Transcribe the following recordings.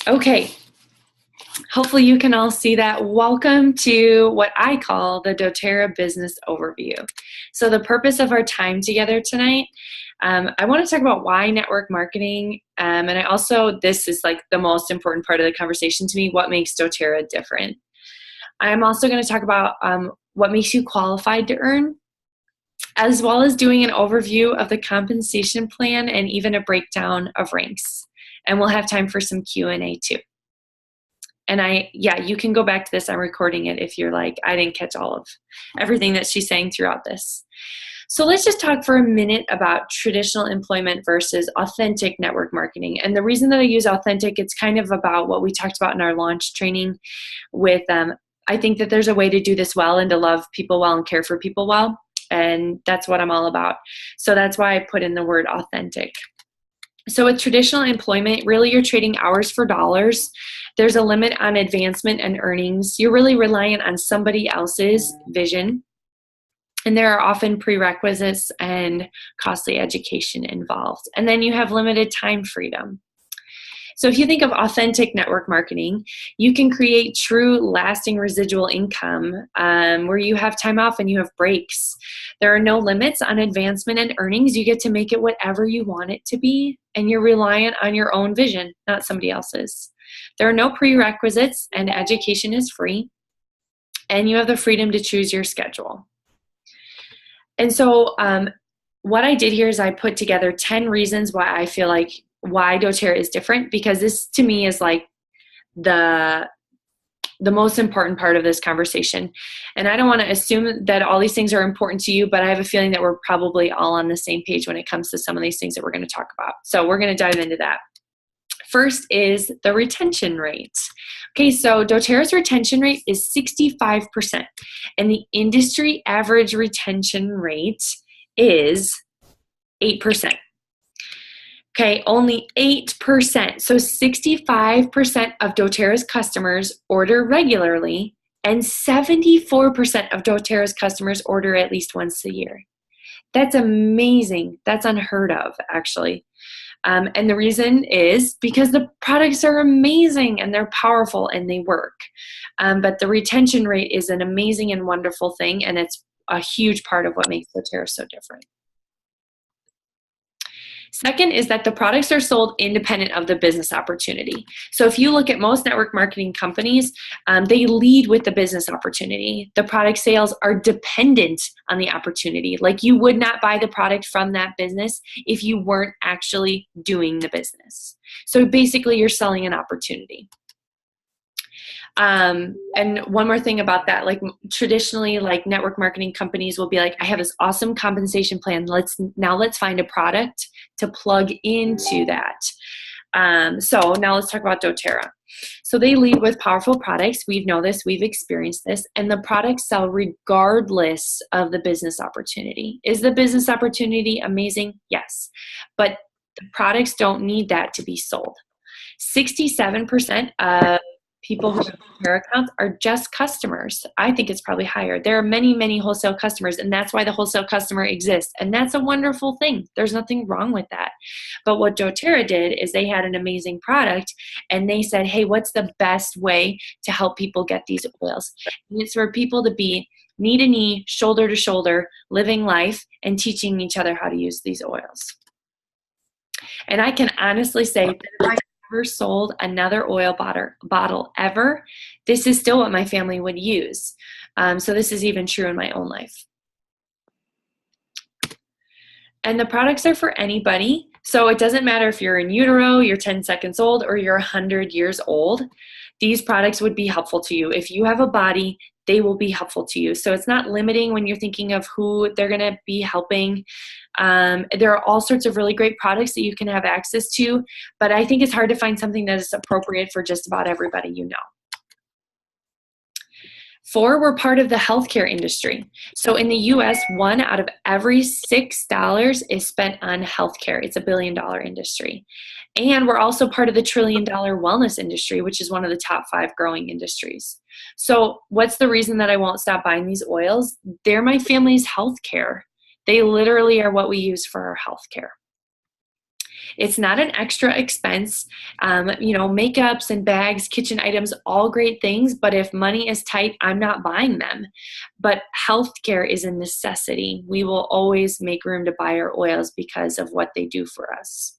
Okay, hopefully you can all see that. Welcome to what I call the doTERRA Business Overview. So the purpose of our time together tonight, I want to talk about why network marketing, and I also, this is like the most important part of the conversation to me, what makes doTERRA different. I'm also going to talk about what makes you qualified to earn, as well as doing an overview of the compensation plan and even a breakdown of ranks. And we'll have time for some Q&A too. And you can go back to this. I'm recording it if you're like, I didn't catch all of everything that she's saying throughout this. So let's just talk for a minute about traditional employment versus authentic network marketing. And the reason that I use authentic, it's kind of about what we talked about in our launch training with, I think that there's a way to do this well and to love people well and care for people well. And that's what I'm all about. So that's why I put in the word authentic. So with traditional employment, really you're trading hours for dollars. There's a limit on advancement and earnings. You're really reliant on somebody else's vision. And there are often prerequisites and costly education involved. And then you have limited time freedom. So if you think of authentic network marketing, you can create true lasting residual income where you have time off and you have breaks. There are no limits on advancement and earnings. You get to make it whatever you want it to be, and you're reliant on your own vision, not somebody else's. There are no prerequisites, and education is free, and you have the freedom to choose your schedule. And so what I did here is I put together 10 reasons why I feel like why doTERRA is different, because this to me is like the most important part of this conversation. And I don't want to assume that all these things are important to you, but I have a feeling that we're probably all on the same page when it comes to some of these things that we're going to talk about. So we're going to dive into that. First is the retention rate. Okay, so doTERRA's retention rate is 65%, and the industry average retention rate is 8%. Okay, only 8%. So 65% of doTERRA's customers order regularly, and 74% of doTERRA's customers order at least once a year. That's amazing. That's unheard of, actually. And the reason is because the products are amazing and they're powerful and they work. But the retention rate is an amazing and wonderful thing, and it's a huge part of what makes doTERRA so different. Second is that the products are sold independent of the business opportunity. So if you look at most network marketing companies, they lead with the business opportunity. The product sales are dependent on the opportunity. Like you would not buy the product from that business if you weren't actually doing the business. So basically you're selling an opportunity. And one more thing about that, like traditionally, like network marketing companies will be like, I have this awesome compensation plan. Let's find a product to plug into that. So now let's talk about doTERRA. So they lead with powerful products. We know this, we've experienced this, and the products sell regardless of the business opportunity. Is the business opportunity amazing? Yes, but the products don't need that to be sold. 67% of people who have doTERRA accounts are just customers. I think it's probably higher. There are many, many wholesale customers, and that's why the wholesale customer exists. And that's a wonderful thing. There's nothing wrong with that. But what doTERRA did is they had an amazing product, and they said, hey, what's the best way to help people get these oils? And it's for people to be knee to knee, shoulder to shoulder, living life and teaching each other how to use these oils. And I can honestly say that if I ever sold another oil bottle ever, this is still what my family would use. So this is even true in my own life. And the products are for anybody. So it doesn't matter if you're in utero, you're 10 seconds old, or you're 100 years old. These products would be helpful to you. If you have a body, they will be helpful to you. So it's not limiting when you're thinking of who they're going to be helping. There are all sorts of really great products that you can have access to, but I think it's hard to find something that is appropriate for just about everybody you know. 4, we're part of the healthcare industry. So in the US, 1 out of every $6 is spent on healthcare. It's $1 billion industry. And we're also part of the $1 trillion wellness industry, which is one of the top 5 growing industries. So what's the reason that I won't stop buying these oils? They're my family's healthcare. They literally are what we use for our healthcare. It's not an extra expense. Makeups and bags, kitchen items, all great things, but if money is tight, I'm not buying them. But healthcare is a necessity. We will always make room to buy our oils because of what they do for us.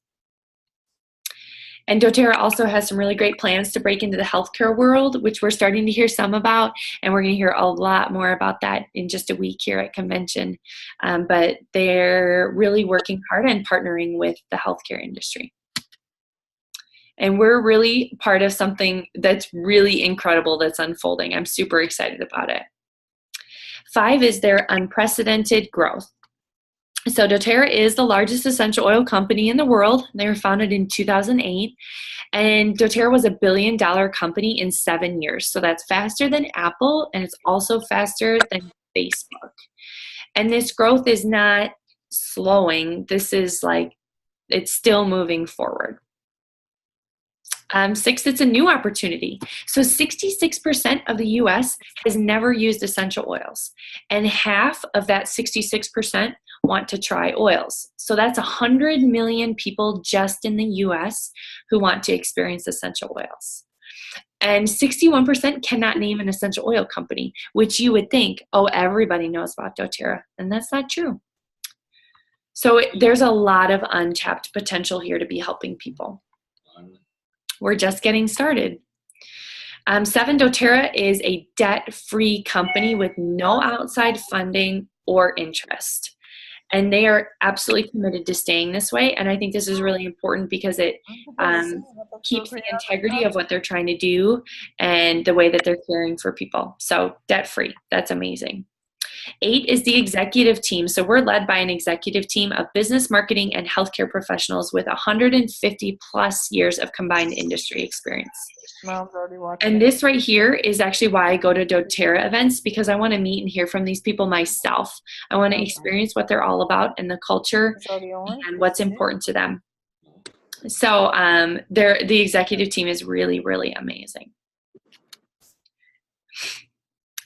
And doTERRA also has some really great plans to break into the healthcare world, which we're starting to hear some about, and we're going to hear a lot more about that in just a week here at convention. But they're really working hard and partnering with the healthcare industry. And we're really part of something that's really incredible that's unfolding. I'm super excited about it. 5 is their unprecedented growth. So doTERRA is the largest essential oil company in the world. They were founded in 2008, and doTERRA was $1 billion company in 7 years. So that's faster than Apple, and it's also faster than Facebook. And this growth is not slowing. This is it's still moving forward. 6, it's a new opportunity. So 66% of the US has never used essential oils, and half of that 66% want to try oils. So that's 100 million people just in the US who want to experience essential oils. And 61% cannot name an essential oil company, which you would think, oh, everybody knows about doTERRA, and that's not true. So there's a lot of untapped potential here to be helping people. We're just getting started. 7, doTERRA is a debt-free company with no outside funding or interest. And they are absolutely committed to staying this way. And I think this is really important because it keeps the integrity of what they're trying to do and the way that they're caring for people. So debt-free, that's amazing. 8 is the executive team. So we're led by an executive team of business, marketing, and healthcare professionals with 150 plus years of combined industry experience. Mom's already watching. And this right here is actually why I go to doTERRA events, because I want to meet and hear from these people myself. I want to experience what they're all about and the culture and what's important to them. So the executive team is really, really amazing.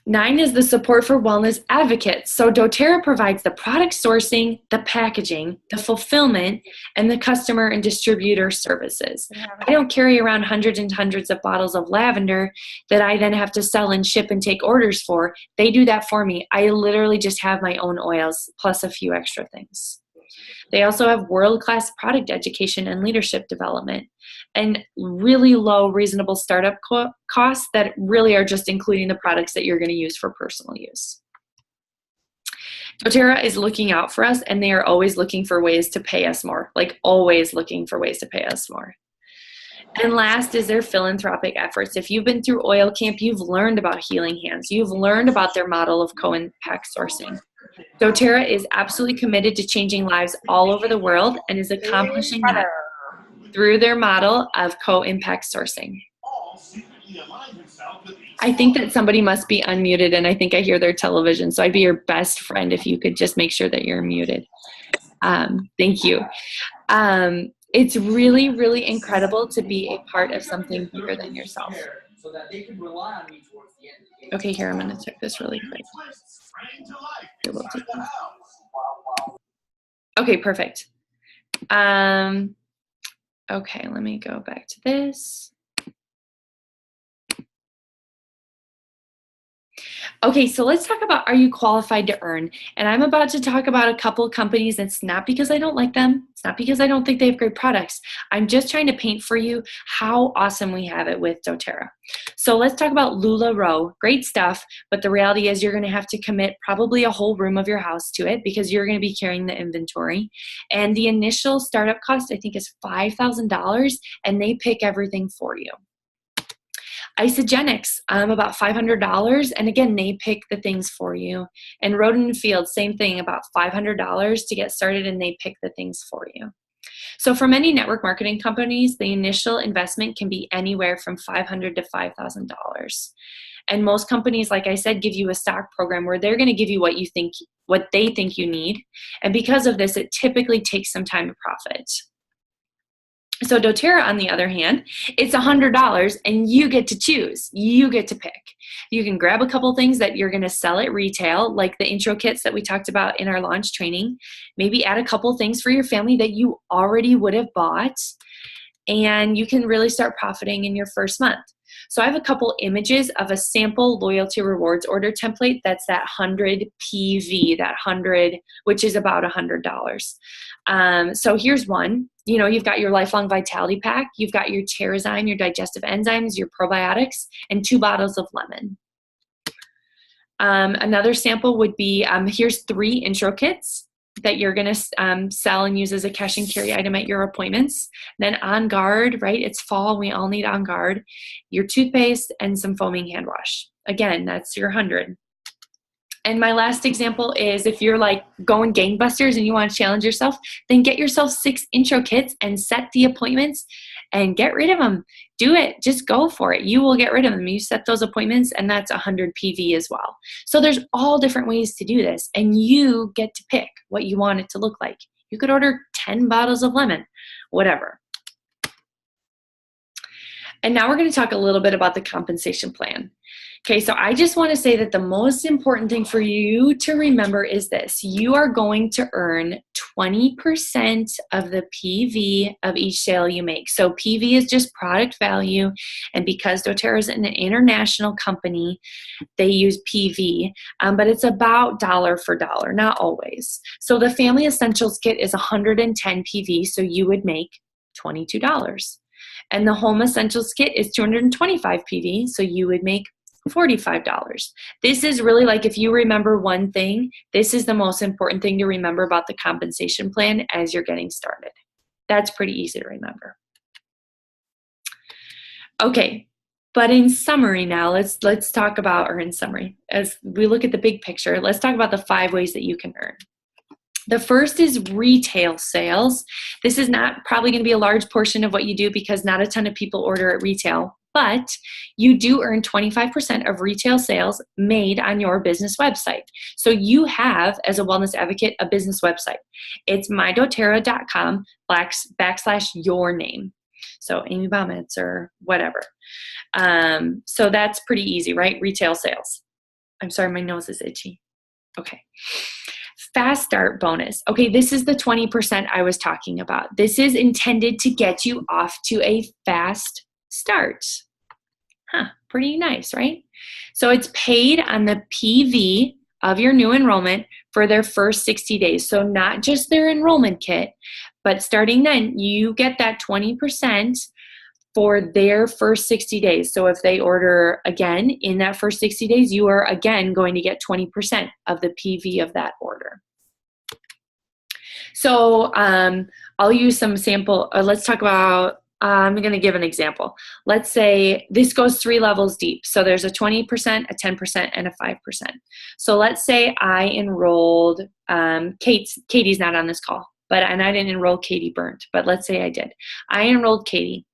9 is the support for wellness advocates. So doTERRA provides the product sourcing, the packaging, the fulfillment, and the customer and distributor services. I don't carry around hundreds and hundreds of bottles of lavender that I then have to sell and ship and take orders for. They do that for me. I literally just have my own oils plus a few extra things. They also have world-class product education and leadership development, and really low, reasonable startup costs that really are just including the products that you're going to use for personal use. doTERRA is looking out for us, and they are always looking for ways to pay us more, always looking for ways to pay us more. And last is their philanthropic efforts. If you've been through Oil Camp, you've learned about Healing Hands. You've learned about their model of co-impact sourcing. doTERRA is absolutely committed to changing lives all over the world and is accomplishing that through their model of co-impact sourcing. I think that somebody must be unmuted, and I think I hear their television, so I'd be your best friend if you could just make sure that you're muted. Thank you. It's really, really incredible to be a part of something bigger than yourself. Okay, here, I'm going to check this really quick. Okay, perfect. Okay, let me go back to this. Okay, so let's talk about, are you qualified to earn? And I'm about to talk about a couple of companies. It's not because I don't like them. It's not because I don't think they have great products. I'm just trying to paint for you how awesome we have it with doTERRA. So let's talk about LuLaRoe. Great stuff, but the reality is you're going to have to commit probably a whole room of your house to it because you're going to be carrying the inventory. And the initial startup cost, I think, is $5,000, and they pick everything for you. Isogenics, about $500, and again, they pick the things for you. And Roden & Field, same thing, about $500 to get started, and they pick the things for you. So for many network marketing companies, the initial investment can be anywhere from $500 to $5,000. And most companies, like I said, give you a stock program where they're going to give you what they think you need. And because of this, it typically takes some time to profit. So doTERRA, on the other hand, it's $100 and you get to choose. You get to pick. You can grab a couple things that you're going to sell at retail, like the intro kits that we talked about in our launch training. Maybe add a couple things for your family that you already would have bought, and you can really start profiting in your first month. So I have a couple images of a sample loyalty rewards order template that's that 100 PV, that 100, which is about $100. So here's one. You know, you've got your lifelong vitality pack, you've got your Terrazyme, your digestive enzymes, your probiotics, and 2 bottles of lemon. Another sample would be, here's 3 intro kits that you're going to sell and use as a cash and carry item at your appointments. Then On Guard, right? It's fall. We all need On Guard. Your toothpaste and some foaming hand wash. Again, that's your 100. And my last example is if you're like going gangbusters and you want to challenge yourself, then get yourself 6 intro kits and set the appointments and get rid of them. Do it. Just go for it. You will get rid of them. You set those appointments and that's 100 PV as well. So there's all different ways to do this and you get to pick what you want it to look like. You could order 10 bottles of lemon, whatever. And now we're going to talk a little bit about the compensation plan. Okay, so I just want to say that the most important thing for you to remember is this. You are going to earn 20% of the PV of each sale you make. So PV is just product value, and because doTERRA is an international company, they use PV, but it's about dollar for dollar, not always. So the Family Essentials Kit is 110 PV, so you would make $22. And the Home Essentials Kit is 225 PV, so you would make $45. This is really like, if you remember one thing, this is the most important thing to remember about the compensation plan as you're getting started. That's pretty easy to remember. Okay, but in summary now, let's talk about, or in summary, as we look at the big picture, let's talk about the 5 ways that you can earn. The first is retail sales. This is not probably going to be a large portion of what you do because not a ton of people order at retail, but you do earn 25% of retail sales made on your business website. So you have, as a wellness advocate, a business website. It's mydoterra.com /your name. So Amy Baumitz or whatever. So that's pretty easy, right? Retail sales. I'm sorry, my nose is itchy. Okay. Fast start bonus. Okay, this is the 20% I was talking about. This is intended to get you off to a fast start. Pretty nice, right? So it's paid on the PV of your new enrollment for their first 60 days. So not just their enrollment kit, but starting then, you get that 20% for their first 60 days. So if they order again in that first 60 days, you are again going to get 20% of the PV of that order. So I'll use some sample, let's talk about, I'm going to give an example. Let's say this goes 3 levels deep. So there's a 20%, a 10%, and a 5%. So let's say I enrolled, Katie's not on this call, and I didn't enroll Katie Burnt, but let's say I did. I enrolled Katie.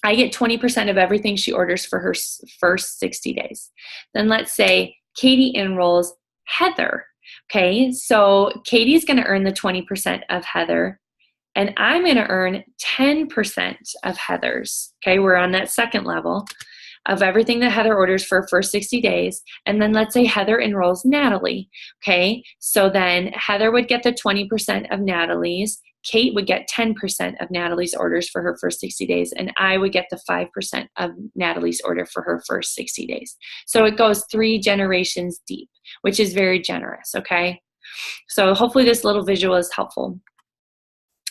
I get 20% of everything she orders for her first 60 days. Then let's say Katie enrolls Heather. Okay, so Katie's going to earn the 20% of Heather, and I'm going to earn 10% of Heather's. Okay, we're on that second level of everything that Heather orders for her first 60 days. And then let's say Heather enrolls Natalie. Okay, so then Heather would get the 20% of Natalie's. Kate would get 10% of Natalie's orders for her first 60 days, and I would get the 5% of Natalie's order for her first 60 days. So it goes 3 generations deep, which is very generous, okay? So hopefully this little visual is helpful.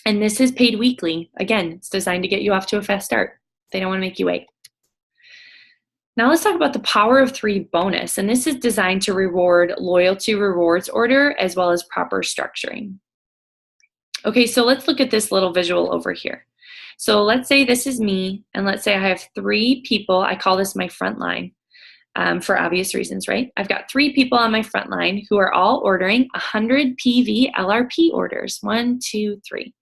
And this is paid weekly. Again, it's designed to get you off to a fast start. They don't want to make you wait. Now let's talk about the Power of 3 bonus, and this is designed to reward loyalty rewards order as well as proper structuring. Okay, so let's look at this little visual over here. So let's say this is me, and let's say I have 3 people. I call this my front line for obvious reasons, right? I've got 3 people on my front line who are all ordering 100 PV LRP orders. 1, 2, 3.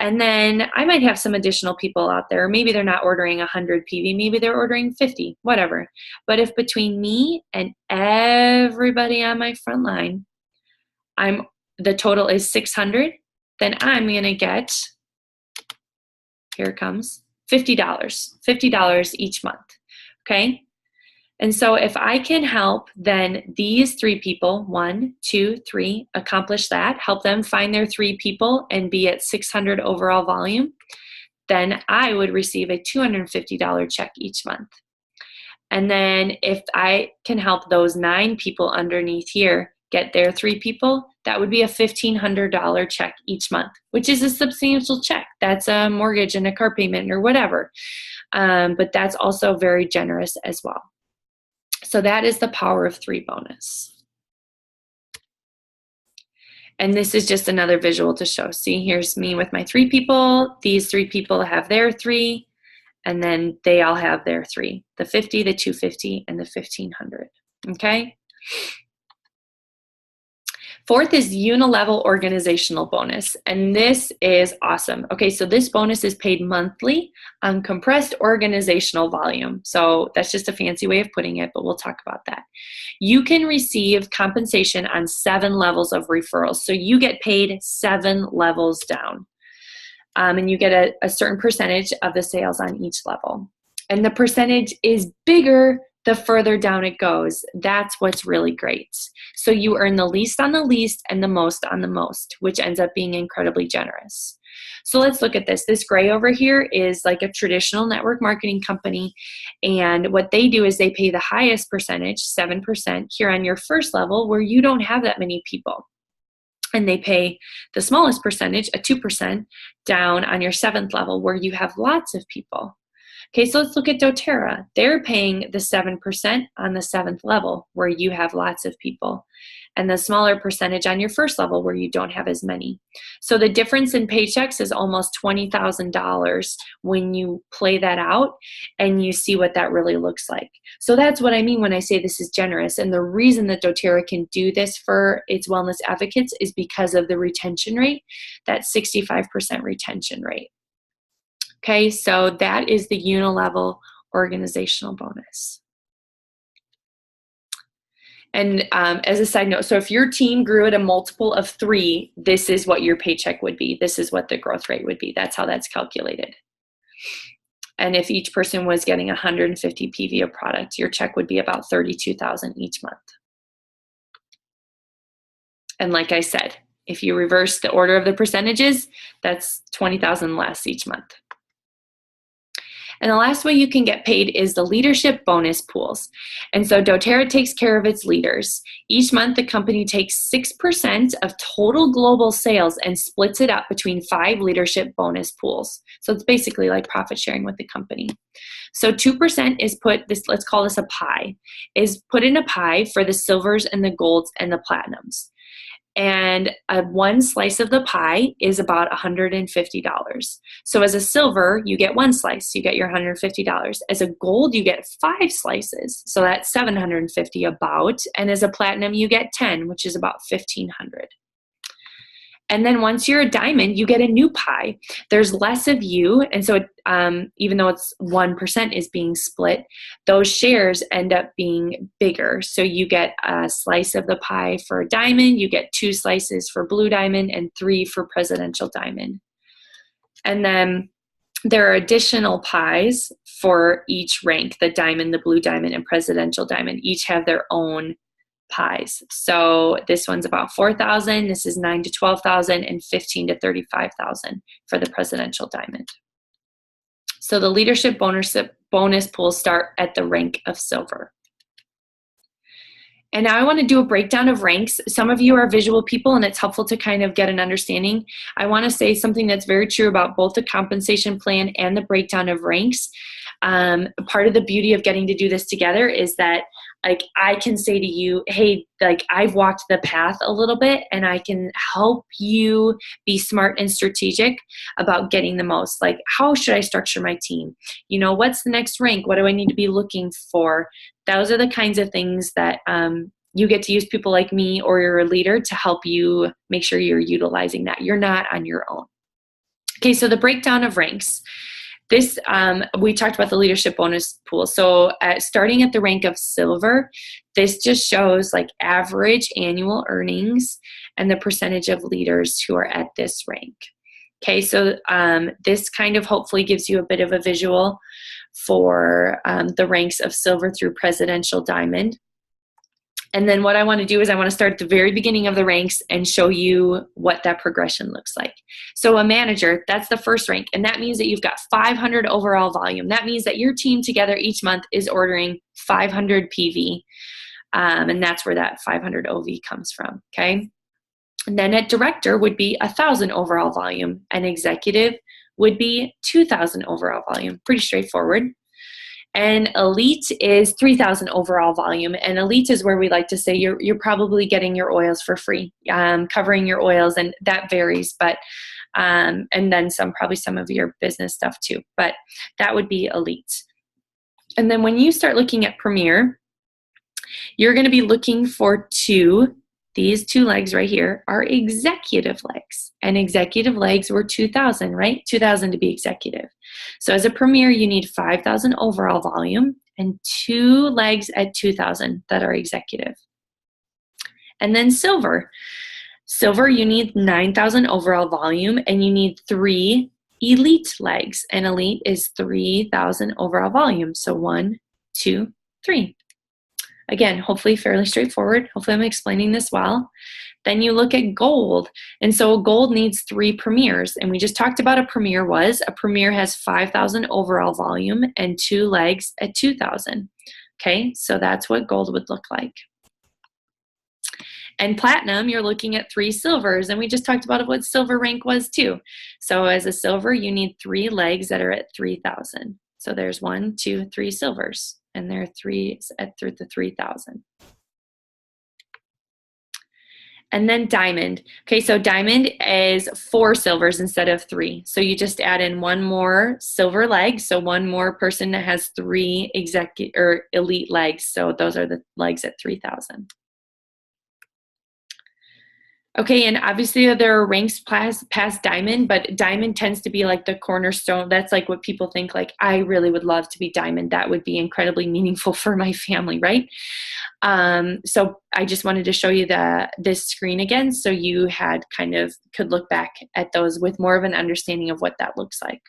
And then I might have some additional people out there. Maybe they're not ordering 100 PV. Maybe they're ordering 50, whatever. But if between me and everybody on my front line, the total is 600, then I'm going to get Here it comes. $50 each month. Okay? And so if I can help then these 3 people, 1, 2, 3, accomplish that, help them find their 3 people and be at 600 overall volume, then I would receive a $250 check each month. And then if I can help those 9 people underneath here get their 3 people, that would be a $1,500 check each month, which is a substantial check. That's a mortgage and a car payment or whatever. But that's also very generous as well. So that is the power of 3 bonus. And this is just another visual to show. See, here's me with my 3 people. These 3 people have their 3, and then they all have their 3, the 50, the 250, and the 1,500, okay? 4th is Unilevel organizational bonus, and this is awesome. Okay, so this bonus is paid monthly on compressed organizational volume. So that's just a fancy way of putting it, but we'll talk about that. You can receive compensation on 7 levels of referrals. So you get paid 7 levels down, and you get a certain percentage of the sales on each level. And the percentage is bigger the further down it goes. That's what's really great. So you earn the least on the least and the most on the most, which ends up being incredibly generous. So let's look at this. This gray over here is like a traditional network marketing company. And what they do is they pay the highest percentage, 7%, here on your first level where you don't have that many people. And they pay the smallest percentage, a 2%, down on your 7th level where you have lots of people. Okay, so let's look at doTERRA. They're paying the 7% on the 7th level where you have lots of people, and the smaller percentage on your first level where you don't have as many. So the difference in paychecks is almost $20,000 when you play that out and you see what that really looks like. So that's what I mean when I say this is generous. And the reason that doTERRA can do this for its wellness advocates is because of the retention rate, that 65% retention rate. Okay, so that is the Unilevel organizational bonus. And as a side note, so if your team grew at a multiple of 3, this is what your paycheck would be. This is what the growth rate would be. That's how that's calculated. And if each person was getting 150 PV of product, your check would be about $32,000 each month. And like I said, if you reverse the order of the percentages, that's $20,000 less each month. And the last way you can get paid is the leadership bonus pools. And so doTERRA takes care of its leaders. Each month, the company takes 6% of total global sales and splits it up between 5 leadership bonus pools. So it's basically like profit sharing with the company. So 2% is put, let's call this a pie, is put in a pie for the silvers and the golds and the platinums. And one slice of the pie is about $150. So as a silver, you get 1 slice, you get your $150. As a gold, you get 5 slices, so that's $750 about. And as a platinum, you get 10, which is about $1,500. And then once you're a diamond, you get a new pie. There's less of you, and so even though it's 1% is being split, those shares end up being bigger. So you get a slice of the pie for a diamond, you get 2 slices for blue diamond, and 3 for presidential diamond. And then there are additional pies for each rank. The diamond, the blue diamond, and presidential diamond each have their own pies. So this one's about $4,000, this is $9,000 to $12,000, and $15,000 to $35,000 for the presidential diamond. So the leadership bonus pools start at the rank of silver. And now I want to do a breakdown of ranks. Some of you are visual people, and it's helpful to kind of get an understanding. I want to say something that's very true about both the compensation plan and the breakdown of ranks. Part of the beauty of getting to do this together is that like I can say to you, hey, like I've walked the path a little bit and I can help you be smart and strategic about getting the most. Like, how should I structure my team? You know, what's the next rank? What do I need to be looking for? Those are the kinds of things that you get to use people like me or your leader to help you make sure you're utilizing that. You're not on your own. Okay, so the breakdown of ranks. This, we talked about the leadership bonus pool. So starting at the rank of silver, this just shows like average annual earnings and the percentage of leaders who are at this rank. Okay, so this kind of hopefully gives you a bit of a visual for the ranks of silver through presidential diamond. And then what I want to do is I want to start at the very beginning of the ranks and show you what that progression looks like. So a manager, that's the first rank, and that means that you've got 500 overall volume. That means that your team together each month is ordering 500 PV, and that's where that 500 OV comes from, okay? And then a director would be 1,000 overall volume. An executive would be 2,000 overall volume. Pretty straightforward. And elite is 3,000 overall volume. And elite is where we like to say you're probably getting your oils for free, covering your oils, and that varies. But and then probably some of your business stuff too. But that would be elite. And then when you start looking at premier, you're going to be looking for these two legs right here are executive legs. And executive legs were 2,000, right? 2,000 to be executive. So as a premier, you need 5,000 overall volume and 2 legs at 2,000 that are executive. And then silver. Silver, you need 9,000 overall volume and you need 3 elite legs. And elite is 3,000 overall volume. So 1, 2, 3. Again, hopefully fairly straightforward. Hopefully I'm explaining this well. Then you look at gold. And so gold needs 3 premiers. And we just talked about a premier has 5,000 overall volume and 2 legs at 2,000. Okay, so that's what gold would look like. And platinum, you're looking at 3 silvers. And we just talked about what silver rank was too. So as a silver, you need 3 legs that are at 3,000. So there's 1, 2, 3 silvers. And there are 3 at through the 3,000. And then diamond. Okay, so diamond is 4 silvers instead of 3. So you just add in 1 more silver leg. So 1 more person that has 3 elite legs. So those are the legs at 3,000. Okay, and obviously there are ranks past diamond, but diamond tends to be like the cornerstone. That's like what people think, like, I really would love to be diamond. That would be incredibly meaningful for my family, right? So I just wanted to show you this screen again so you could look back at those with more of an understanding of what that looks like.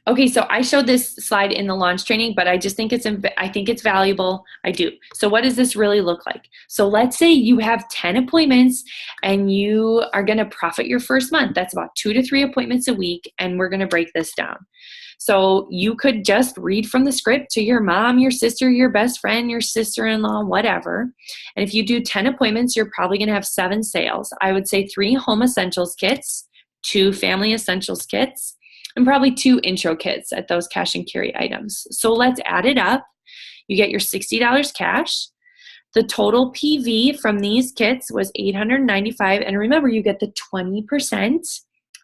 Okay, so I showed this slide in the launch training, but I just think I think it's valuable. I do. So what does this really look like? So let's say you have 10 appointments and you are going to profit your first month. That's about 2 to 3 appointments a week, and we're going to break this down. So you could just read from the script to your mom, your sister, your best friend, your sister-in-law, whatever. And if you do 10 appointments, you're probably going to have 7 sales. I would say 3 home essentials kits, 2 family essentials kits, and probably 2 intro kits at those cash and carry items. So let's add it up. You get your $60 cash. The total PV from these kits was $895. And remember, you get the 20%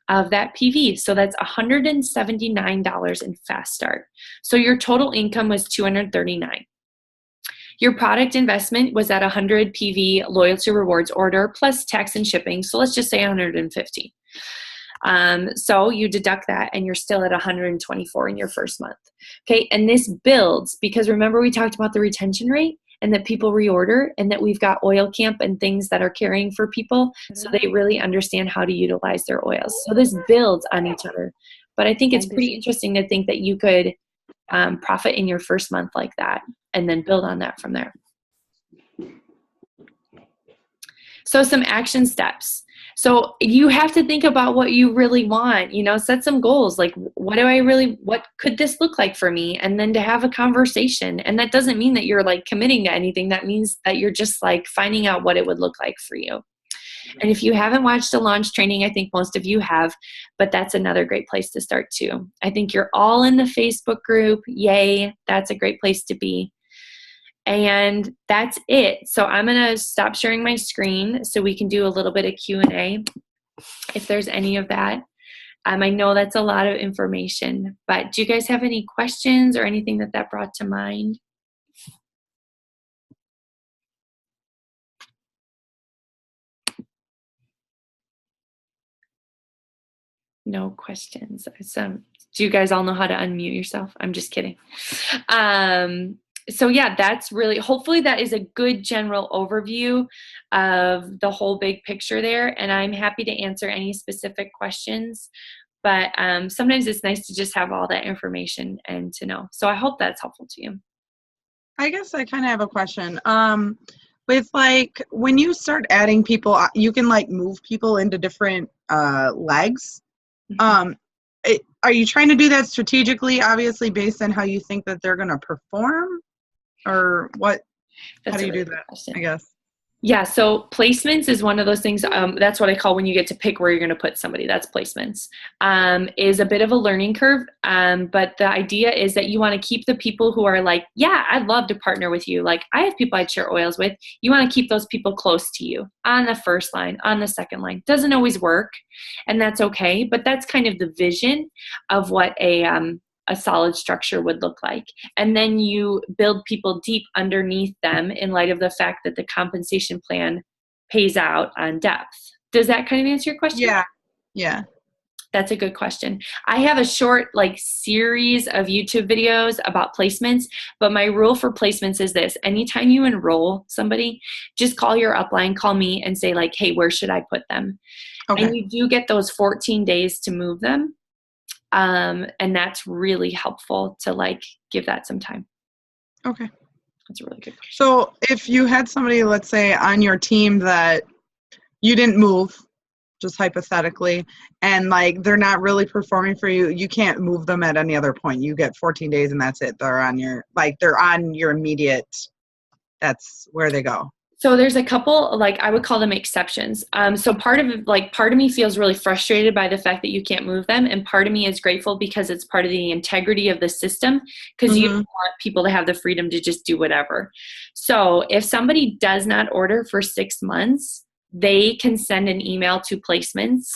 of that PV. So that's $179 in Fast Start. So your total income was $239. Your product investment was at 100 PV loyalty rewards order plus tax and shipping. So let's just say 150. So you deduct that and you're still at 124 in your first month. Okay, and this builds because remember we talked about the retention rate and that people reorder and that we've got oil camp and things that are carrying for people so they really understand how to utilize their oils. So this builds on each other. But I think it's pretty interesting to think that you could profit in your first month like that and then build on that from there. So some action steps. So you have to think about what you really want, set some goals. Like, what could this look like for me? And then to have a conversation. And that doesn't mean that you're like committing to anything. That means that you're just like finding out what it would look like for you. And if you haven't watched a launch training, I think most of you have, but that's another great place to start too. I think you're all in the Facebook group. Yay. That's a great place to be. And that's it. So I'm going to stop sharing my screen so we can do a little bit of Q&A if there's any of that. I know that's a lot of information, but do you guys have any questions or anything that brought to mind? No questions. Do you guys all know how to unmute yourself? I'm just kidding. So yeah, that's really, hopefully that is a good general overview of the whole big picture there. And I'm happy to answer any specific questions, but sometimes it's nice to just have all that information and to know. So I hope that's helpful to you. I guess I kind of have a question. With like when you start adding people, you can like move people into different legs. Mhm. Are you trying to do that strategically, obviously based on how you think that they're going to perform, or what? How That's do a you really do good that? I question. guess. Yeah, so placements is one of those things. That's what I call when you get to pick where you're going to put somebody. That's placements. Is a bit of a learning curve, but the idea is that you want to keep the people who are like, yeah, I'd love to partner with you. Like I have people I'd share oils with. You want to keep those people close to you on the first line, on the second line. Doesn't always work, and that's okay. But that's kind of the vision of what a solid structure would look like. And then you build people deep underneath them in light of the fact that the compensation plan pays out on depth. Does that kind of answer your question? Yeah. Yeah. That's a good question. I have a short like series of YouTube videos about placements, but my rule for placements is this. Anytime you enroll somebody, just call your upline, call me and say like, hey, where should I put them? Okay. And you do get those 14 days to move them. And that's really helpful to like give that some time. Okay. That's a really good question. So if you had somebody, let's say, on your team that you didn't move, just hypothetically, and like they're not really performing for you, you can't move them at any other point. You get 14 days and that's it. They're on your immediate, that's where they go. So there's a couple, like I would call them exceptions. So part of me feels really frustrated by the fact that you can't move them, and part of me is grateful because it's part of the integrity of the system. Because you Mm-hmm. want people to have the freedom to just do whatever. So if somebody does not order for 6 months, they can send an email to placements.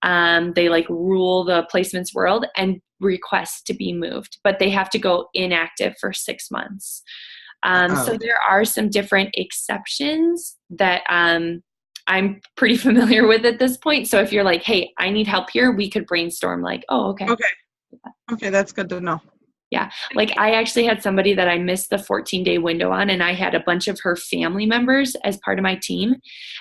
They like rule the placements world and request to be moved, but they have to go inactive for 6 months. Oh, So there are some different exceptions that I'm pretty familiar with at this point. So if you're like, hey, I need help here, we could brainstorm like, oh, okay. okay. Okay, that's good to know. Yeah. Like I actually had somebody that I missed the 14-day window on, and I had a bunch of her family members as part of my team.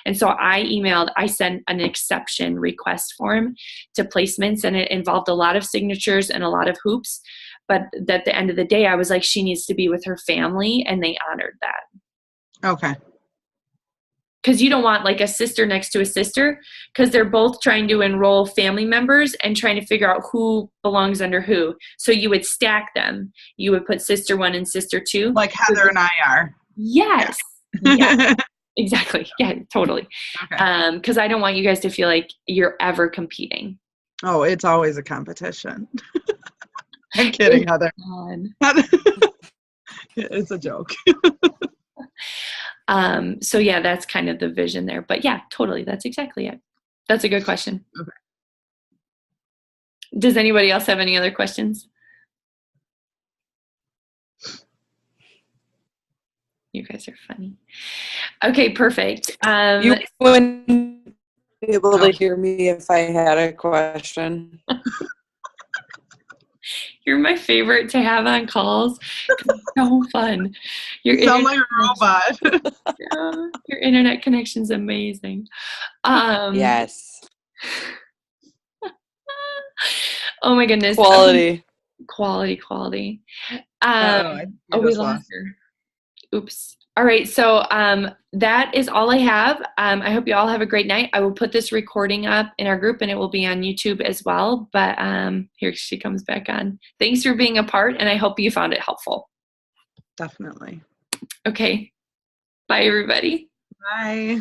And so I sent an exception request form to placements, and it involved a lot of signatures and a lot of hoops. But at the end of the day, I was like, she needs to be with her family, and they honored that. Okay. Because you don't want like a sister next to a sister, because they're both trying to enroll family members and trying to figure out who belongs under who. So you would stack them. You would put sister one and sister two. Like Heather and I are. Yes. Yeah. Yes. Exactly. Yeah, totally. Okay. Because I don't want you guys to feel like you're ever competing. Oh, it's always a competition. I'm kidding, Heather. It's a joke. So yeah, that's kind of the vision there. But yeah, totally. That's exactly it. That's a good question. Okay. Does anybody else have any other questions? You guys are funny. Okay, perfect. You wouldn't be able to hear me if I had a question. You're my favorite to have on calls. It's so fun. You sound like a robot. Yeah, your internet connection's amazing. Yes. Oh my goodness. Quality. Quality. We lost her. Oops. All right. So that is all I have. I hope you all have a great night. I will put this recording up in our group, and it will be on YouTube as well. But here she comes back on. Thanks for being a part, and I hope you found it helpful. Definitely. Okay. Bye, everybody. Bye.